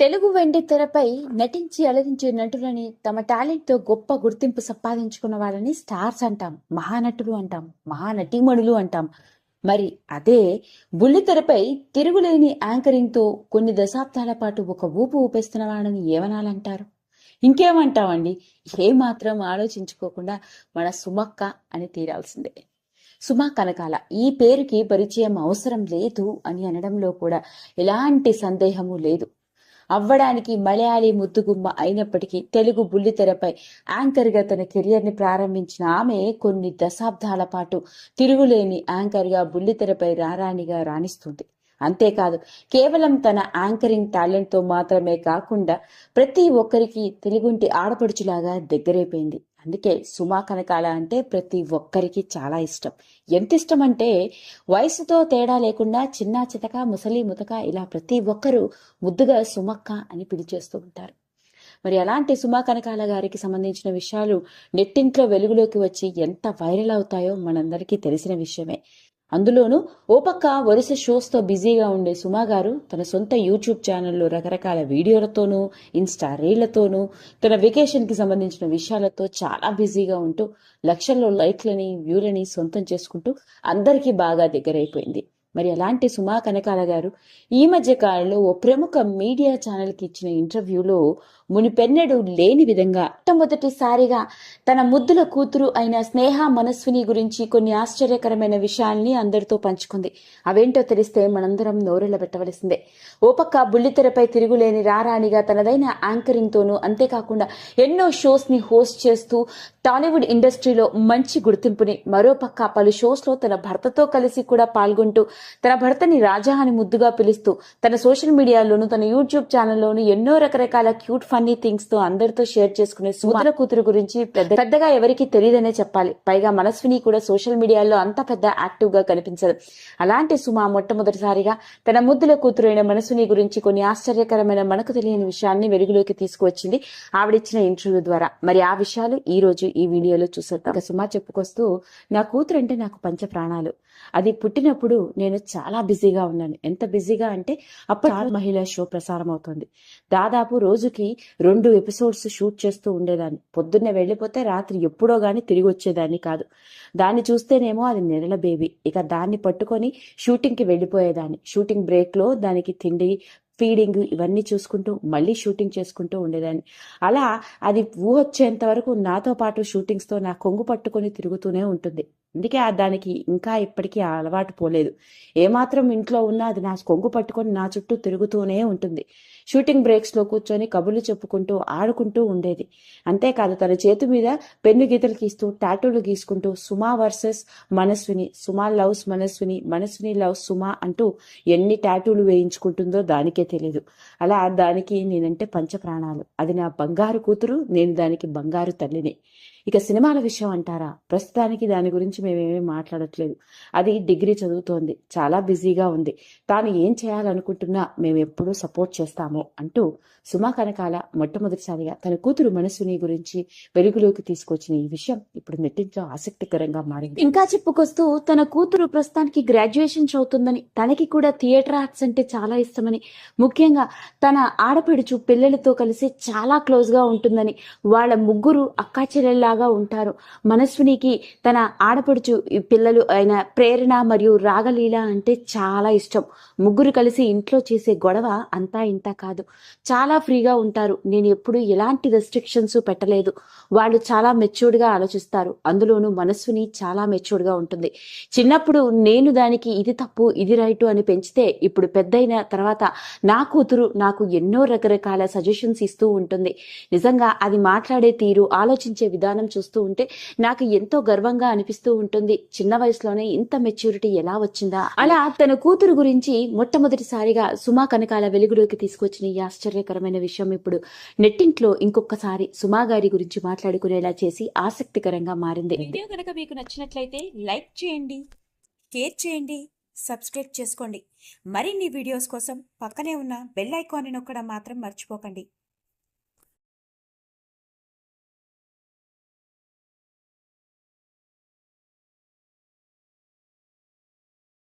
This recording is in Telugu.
తెలుగు వెండితెరపై నటించి అలరించే నటులని తమ టాలెంట్‌తో గొప్ప గుర్తింపు సంపాదించుకున్న వాళ్ళని స్టార్స్ అంటాం. మహానటులు అంటాం. మహానటీమణులు అంటాం. మరి అదే బుల్లితెరపై తిరుగులేని యాంకరింగ్‌తో కొన్ని దశాబ్దాల పాటు ఒక ఊపు ఊపేస్తున్న వాళ్ళని ఏమనాలంటారు? ఇంకేమంటామండి? ఏమాత్రం ఆలోచించుకోకుండా మన సుమక్క అని తీరాల్సిందే. సుమా కనకాల ఈ పేరుకి పరిచయం అవసరం లేదు అని అనడంలో కూడా ఎలాంటి సందేహము లేదు. అవ్వడానికి మలయాళీ ముద్దుగుమ్మ అయినప్పటికీ తెలుగు బుల్లితెరపై యాంకర్గా తన కెరియర్ని ప్రారంభించిన ఆమె కొన్ని దశాబ్దాల పాటు తిరుగులేని యాంకర్గా బుల్లితెరపై రారాణిగా రాణిస్తుంది. అంతేకాదు, కేవలం తన యాంకరింగ్ టాలెంట్తో మాత్రమే కాకుండా ప్రతి ఒక్కరికి తెలుగుంటి ఆడపడుచులాగా దగ్గరైపోయింది. అందుకే సుమా కనకాల అంటే ప్రతి ఒక్కరికి చాలా ఇష్టం. ఎంత ఇష్టం అంటే వయసుతో తేడా లేకుండా చిన్న చితక ముసలి ముతక ఇలా ప్రతి ఒక్కరూ ముద్దుగా సుమక్క అని పిలిచేస్తూ ఉంటారు. మరి అలాంటి సుమా కనకాల గారికి సంబంధించిన విషయాలు నెట్టింట్లో వెలుగులోకి వచ్చి ఎంత వైరల్ అవుతాయో మనందరికీ తెలిసిన విషయమే. అందులోనూ ఓ పక్క వరుస షోస్తో బిజీగా ఉండే సుమా గారు తన సొంత యూట్యూబ్ ఛానల్లో రకరకాల వీడియోలతోనూ ఇన్స్టా రీళ్లతోనూ తన వెకేషన్కి సంబంధించిన విషయాలతో చాలా బిజీగా ఉంటూ లక్షల్లో లైక్లని వ్యూలని సొంతం చేసుకుంటూ అందరికీ బాగా దగ్గరైపోయింది. మరి అలాంటి సుమా కనకాల గారు ఈ మధ్య కాలంలో ఓ ప్రముఖ మీడియా ఛానల్కి ఇచ్చిన ఇంటర్వ్యూలో మునిపెన్నడూ లేని విధంగా మొట్టమొదటిసారిగా తన ముద్దుల కూతురు అయిన స్నేహ మనస్విని గురించి కొన్ని ఆశ్చర్యకరమైన విషయాల్ని అందరితో పంచుకుంది. అవేంటో తెలిస్తే మనందరం నోరెళ్ల పెట్టవలసిందే. ఓ పక్క బుల్లితెరపై తిరుగులేని రారాణిగా తనదైన యాంకరింగ్ తోనూ అంతేకాకుండా ఎన్నో షోస్ ని హోస్ట్ చేస్తూ టాలీవుడ్ ఇండస్ట్రీలో మంచి గుర్తింపుని, మరోపక్క పలు షోస్ లో తన భర్తతో కలిసి కూడా పాల్గొంటూ తన భర్తని రాజా అని ముద్దుగా పిలుస్తూ తన సోషల్ మీడియాలోను తన యూట్యూబ్ ఛానల్లోను ఎన్నో రకరకాల క్యూట్ ఫన్నీ థింగ్స్ తో అందరితో షేర్ చేసుకునే సుమధుర కూతురు గురించి పెద్దగా ఎవరికి తెలియదనే చెప్పాలి. పైగా మనస్విని కూడా సోషల్ మీడియాలో అంత పెద్ద యాక్టివ్ గా కనిపించదు. అలాంటి సుమ మొట్టమొదటిసారిగా తన ముద్దుల కూతురు అయిన మనస్విని గురించి కొన్ని ఆశ్చర్యకరమైన మనకు తెలియని విషయాన్ని వెలుగులోకి తీసుకువచ్చింది ఆవిడిచ్చిన ఇంటర్వ్యూ ద్వారా. మరి ఆ విషయాలు ఈ రోజు ఈ వీడియోలో చూసేద్దాం. సుమ చెప్పుకొస్తూ, నా కూతురు అంటే నాకు పంచ ప్రాణాలు. అది పుట్టినప్పుడు నేను చాలా బిజీగా ఉన్నాను. ఎంత బిజీగా అంటే అప్పుడు మహిళా షో ప్రసారం అవుతుంది. దాదాపు రోజుకి 2 ఎపిసోడ్స్ షూట్ చేస్తూ ఉండేదాన్ని. పొద్దున్నే వెళ్ళిపోతే రాత్రి ఎప్పుడో గాని తిరిగి వచ్చేదాన్ని కాదు. దాన్ని చూస్తేనేమో అది నెలల బేబీ. ఇక దాన్ని పట్టుకొని షూటింగ్ కి వెళ్ళిపోయేదాన్ని. షూటింగ్ బ్రేక్ లో దానికి తిండి ఫీడింగ్ ఇవన్నీ చూసుకుంటూ మళ్ళీ షూటింగ్ చేసుకుంటూ ఉండేదాన్ని. అలా అది ఊహొచ్చేంత వరకు నాతో పాటు షూటింగ్స్ తో నా కొంగు పట్టుకొని తిరుగుతూనే ఉంటుంది. అందుకే దానికి ఇంకా ఇప్పటికీ అలవాటు పోలేదు. ఏమాత్రం ఇంట్లో ఉన్నా అది నా కొంగు పట్టుకొని నా చుట్టూ తిరుగుతూనే ఉంటుంది. షూటింగ్ బ్రేక్స్ లో కూర్చొని కబుర్లు చెప్పుకుంటూ ఆడుకుంటూ ఉండేది. అంతేకాదు, తన చేతి మీద పెన్ను గీతలు గీస్తూ టాటూలు గీసుకుంటూ సుమా వర్సెస్ మనస్విని, సుమా లవ్స్ మనస్విని, మనస్విని లవ్స్ సుమా అంటూ ఎన్ని టాటూలు వేయించుకుంటుందో దానికే తెలియదు. అలా దానికి నేనంటే పంచప్రాణాలు. అది నా బంగారు కూతురు, నేను దానికి బంగారు తల్లిని. ఇక సినిమాల విషయం అంటారా, ప్రస్తుతానికి దాని గురించి మేమేమీ మాట్లాడట్లేదు. అది డిగ్రీ చదువుతోంది, చాలా బిజీగా ఉంది. తాను ఏం చేయాలనుకుంటున్నా మేము ఎప్పుడూ సపోర్ట్ చేస్తాము అంటూ సుమా కనకాల మొట్టమొదటిసారిగా తన కూతురు మనస్విని గురించి వెలుగులోకి తీసుకొచ్చిన ఈ విషయం ఇప్పుడు నెట్టింట్లో ఆసక్తికరంగా మారింది. ఇంకా చెప్పుకొస్తూ, తన కూతురు ప్రస్తుతానికి గ్రాడ్యుయేషన్ చదువుతుందని, తనకి కూడా థియేటర్ ఆర్ట్స్ అంటే చాలా ఇష్టమని, ముఖ్యంగా తన ఆడపడుచు పిల్లలతో కలిసి చాలా క్లోజ్ గా ఉంటుందని, వాళ్ళ ముగ్గురు అక్కా చెల్లెల్లాగా ఉంటారు. మనస్వినికి తన ఆడపడుచు పిల్లలు అయిన ప్రేరణ మరియు రాగలీల అంటే చాలా ఇష్టం. ముగ్గురు కలిసి ఇంట్లో చేసే గొడవ అంతా ఇంత కాదు, చాలా ఫ్రీగా ఉంటారు. నేను ఎప్పుడు ఎలాంటి రెస్ట్రిక్షన్స్ పెట్టలేదు. వాళ్ళు చాలా మెచ్యూర్డ్ గా ఆలోచిస్తారు. అందులోనూ మనస్విని చాలా మెచ్యూర్డ్ గా ఉంటుంది. చిన్నప్పుడు నేను దానికి ఇది తప్పు ఇది రైటు అని పెంచితే, ఇప్పుడు పెద్దయిన తర్వాత నా కూతురు నాకు ఎన్నో రకరకాల సజెషన్స్ ఇస్తూ ఉంటుంది. నిజంగా అది మాట్లాడే తీరు, ఆలోచించే విధానం చూస్తూ ఉంటే నాకు ఎంతో గర్వంగా అనిపిస్తూ ఉంటుంది. చిన్న వయసులోనే ఇంత మెచ్యూరిటీ ఎలా వచ్చిందా. అలా తన కూతురు గురించి మొట్టమొదటిసారిగా సుమా కనకాల వెలుగులోకి తీసుకొచ్చిన ఈ ఆశ్చర్యకరమైన విషయం ఇప్పుడు నెట్టింట్లో ఇంకొకసారి సుమా గారి గురించి మాట్లాడుకునేలా చేసి ఆసక్తికరంగా మారింది. వీడియో కనుక మీకు నచ్చినట్లయితే లైక్ చేయండి, షేర్ చేయండి, సబ్స్క్రైబ్ చేసుకోండి. మరిన్ని వీడియోస్ కోసం పక్కనే ఉన్న బెల్ ఐకాన్ని నొక్కడం మాత్రం మర్చిపోకండి.